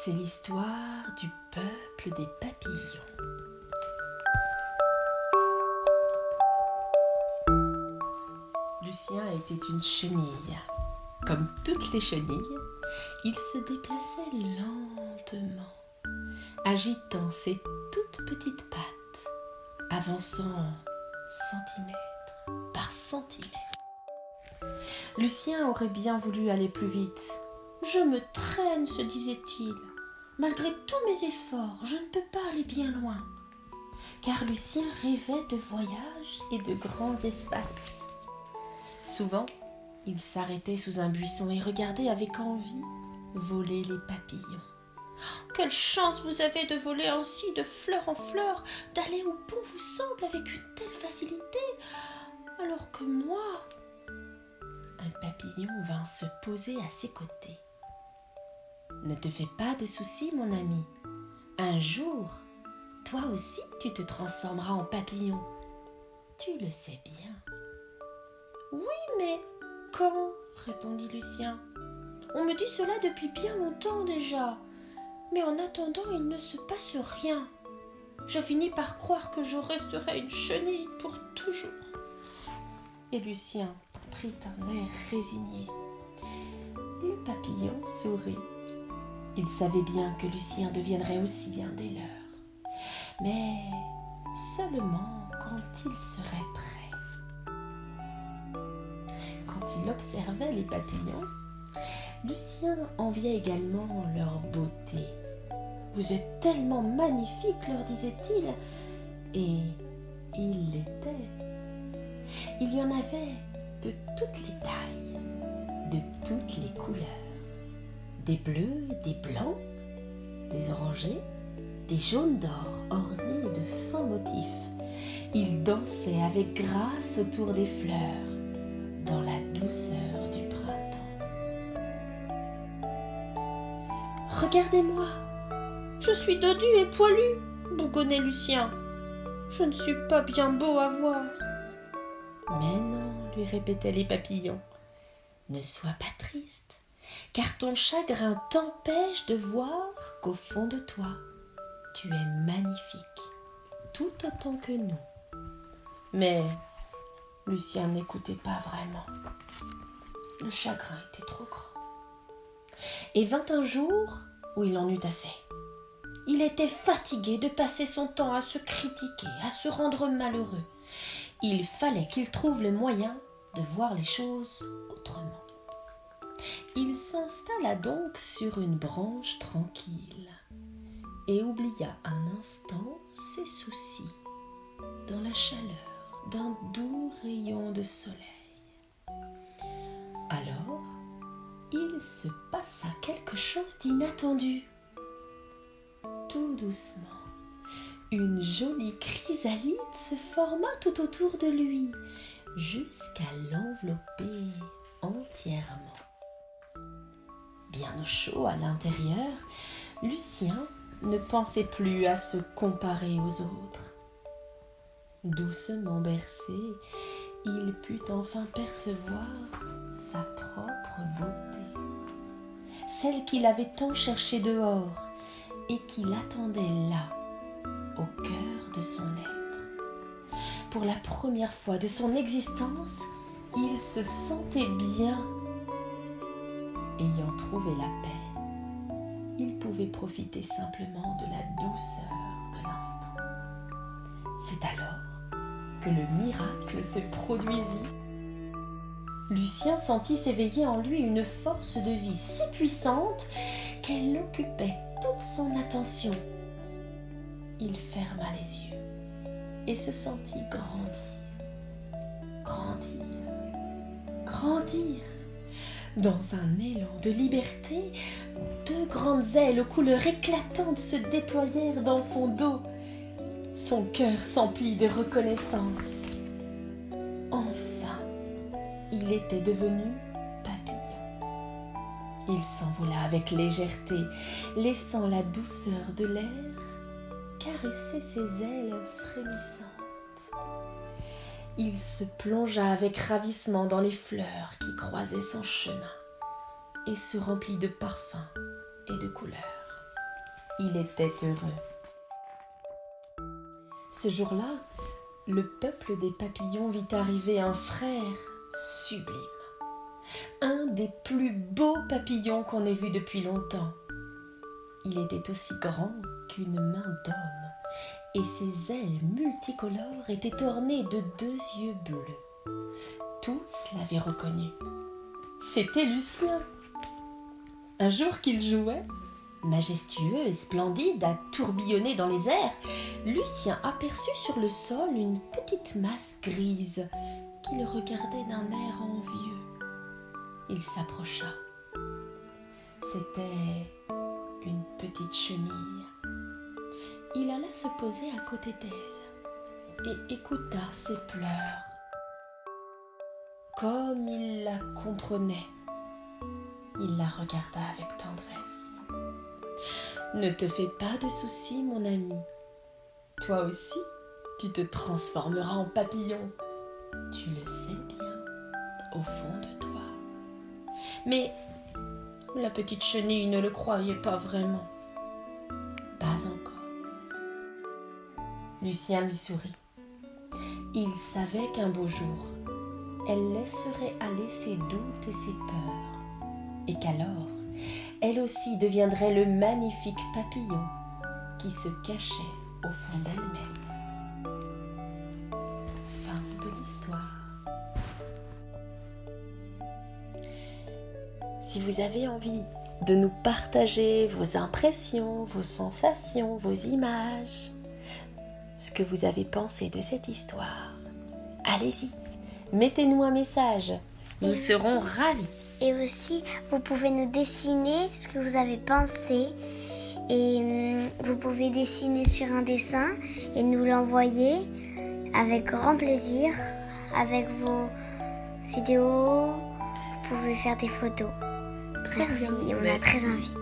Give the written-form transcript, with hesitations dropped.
C'est l'histoire du peuple des papillons. Lucien était une chenille. Comme toutes les chenilles, il se déplaçait lentement, agitant ses toutes petites pattes, avançant centimètre par centimètre. Lucien aurait bien voulu aller plus vite. « Je me traîne, se disait-il. Malgré tous mes efforts, je ne peux pas aller bien loin. » Car Lucien rêvait de voyages et de grands espaces. Souvent, il s'arrêtait sous un buisson et regardait avec envie voler les papillons. « Quelle chance vous avez de voler ainsi de fleur en fleur, d'aller où bon vous semble avec une telle facilité, alors que moi... » Un papillon vint se poser à ses côtés. « Ne te fais pas de soucis, mon ami. Un jour, toi aussi, tu te transformeras en papillon. Tu le sais bien. »« Oui, mais quand ?» répondit Lucien. « On me dit cela depuis bien longtemps déjà. Mais en attendant, il ne se passe rien. Je finis par croire que je resterai une chenille pour toujours. » Et Lucien prit un air résigné. Le papillon sourit. Il savait bien que Lucien deviendrait aussi un des leurs, mais seulement quand il serait prêt. Quand il observait les papillons, Lucien enviait également leur beauté. « Vous êtes tellement magnifiques, leur disait-il, et il l'était. Il y en avait de toutes les tailles, de toutes les couleurs, des bleus, des blancs, des orangés, des jaunes d'or ornés de fins motifs. Ils dansaient avec grâce autour des fleurs, dans la douceur du printemps. « Regardez-moi, je suis dodu et poilu, bougonnait Lucien. Je ne suis pas bien beau à voir. » « Mais non, lui répétaient les papillons, ne sois pas triste, car ton chagrin t'empêche de voir qu'au fond de toi, tu es magnifique, tout autant que nous. » Mais Lucien n'écoutait pas vraiment. Le chagrin était trop grand. Et vint un jour où il en eut assez. Il était fatigué de passer son temps à se critiquer, à se rendre malheureux. Il fallait qu'il trouve le moyen de voir les choses autrement. Il s'installa donc sur une branche tranquille et oublia un instant ses soucis dans la chaleur d'un doux rayon de soleil. Alors, il se passa quelque chose d'inattendu. Tout doucement, une jolie chrysalide se forma tout autour de lui, jusqu'à l'envelopper entièrement. Bien au chaud à l'intérieur, Lucien ne pensait plus à se comparer aux autres. Doucement bercé, il put enfin percevoir sa propre beauté, celle qu'il avait tant cherchée dehors et qui l'attendait là, au cœur de son être. Pour la première fois de son existence, il se sentait bien. Ayant trouvé la paix, il pouvait profiter simplement de la douceur de l'instant. C'est alors que le miracle se produisit. Lucien sentit s'éveiller en lui une force de vie si puissante qu'elle occupait toute son attention. Il ferma les yeux et se sentit grandir. Dans un élan de liberté, deux grandes ailes aux couleurs éclatantes se déployèrent dans son dos. Son cœur s'emplit de reconnaissance. Enfin, il était devenu papillon. Il s'envola avec légèreté, laissant la douceur de l'air caresser ses ailes frémissantes. Il se plongea avec ravissement dans les fleurs qui croisaient son chemin et se remplit de parfums et de couleurs. il était heureux. Ce jour-là, le peuple des papillons vit arriver un frère sublime. Un des plus beaux papillons qu'on ait vus depuis longtemps. Il était aussi grand qu'une main d'homme et ses ailes multicolores étaient ornées de 2 yeux bleus. Tous l'avaient reconnu. C'était Lucien. Un jour qu'il jouait, majestueux et splendide, à tourbillonner dans les airs, Lucien aperçut sur le sol une petite masse grise qui le regardait d'un air envieux. Il s'approcha. C'était une petite chenille. Il alla se poser à côté d'elle et écouta ses pleurs. Comme il la comprenait, il la regarda avec tendresse. « Ne te fais pas de soucis, mon ami. Toi aussi, tu te transformeras en papillon. Tu le sais bien, au fond de toi. » Mais la petite chenille ne le croyait pas vraiment. Pas encore. Lucien lui sourit. Il savait qu'un beau jour, elle laisserait aller ses doutes et ses peurs, et qu'alors, elle aussi deviendrait le magnifique papillon qui se cachait au fond d'elle-même. Fin de l'histoire. Si vous avez envie de nous partager vos impressions, vos sensations, vos images, ce que vous avez pensé de cette histoire, allez-y, mettez-nous un message. Nous serons ravis. Et aussi, vous pouvez nous dessiner ce que vous avez pensé. Et vous pouvez dessiner sur un dessin et nous l'envoyer avec grand plaisir. Avec vos vidéos, vous pouvez faire des photos. Merci, on a très envie.